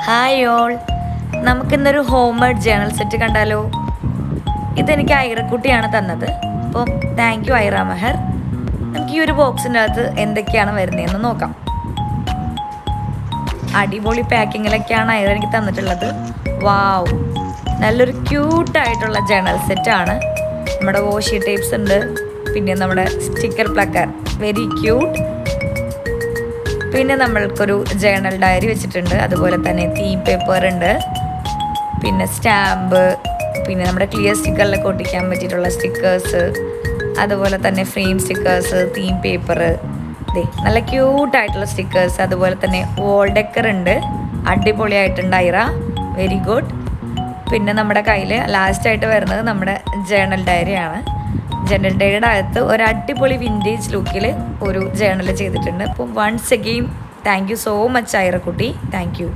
Hi all, നമുക്കിന്നൊരു home made journal set കണ്ടാലോ? ഇതെനിക്ക് ഐറക്കുട്ടിയാണ് തന്നത്. അപ്പം താങ്ക് യു ഐറ മെഹർ. നമുക്ക് ഈ ഒരു ബോക്സിൻ്റെ അകത്ത് എന്തൊക്കെയാണ് വരുന്നതെന്ന് നോക്കാം. അടിപൊളി പാക്കിങ്ങിലൊക്കെയാണ് ഐറ എനിക്ക് തന്നിട്ടുള്ളത്. വാവ്, നല്ലൊരു ക്യൂട്ടായിട്ടുള്ള ജേണൽ സെറ്റാണ്. നമ്മുടെ വാഷി ടേപ്സ് ഉണ്ട്, പിന്നെ നമ്മുടെ സ്റ്റിക്കർ പ്ലക്കർ, വെരി ക്യൂട്ട്. പിന്നെ നമ്മൾക്കൊരു ജേണൽ ഡയറി വെച്ചിട്ടുണ്ട്, അതുപോലെ തന്നെ തീം പേപ്പർ ഉണ്ട്, പിന്നെ സ്റ്റാമ്പ്, പിന്നെ നമ്മുടെ ക്ലിയർ സ്റ്റിക്കറിലൊക്കെ ഒട്ടിക്കാൻ പറ്റിയിട്ടുള്ള സ്റ്റിക്കേഴ്സ്, അതുപോലെ തന്നെ ഫ്രെയിം സ്റ്റിക്കേഴ്സ്, തീം പേപ്പർ, നല്ല ക്യൂട്ടായിട്ടുള്ള സ്റ്റിക്കേഴ്സ്, അതുപോലെ തന്നെ വോൾ ഡെക്കർ ഉണ്ട്. അടിപൊളിയായിട്ടുണ്ട് ഐറ, വെരി ഗുഡ്. പിന്നെ നമ്മുടെ കയ്യിൽ ലാസ്റ്റായിട്ട് വരുന്നത് നമ്മുടെ ജേണൽ ഡയറിയാണ്. ജേണൽ ഡയറിയുടെ അകത്ത് ഒരു അടിപൊളി വിൻറ്റേജ് ലുക്കിൽ ഒരു ജേണൽ ചെയ്തിട്ടുണ്ട്. അപ്പം once again thank you so much Airakutty, thank U.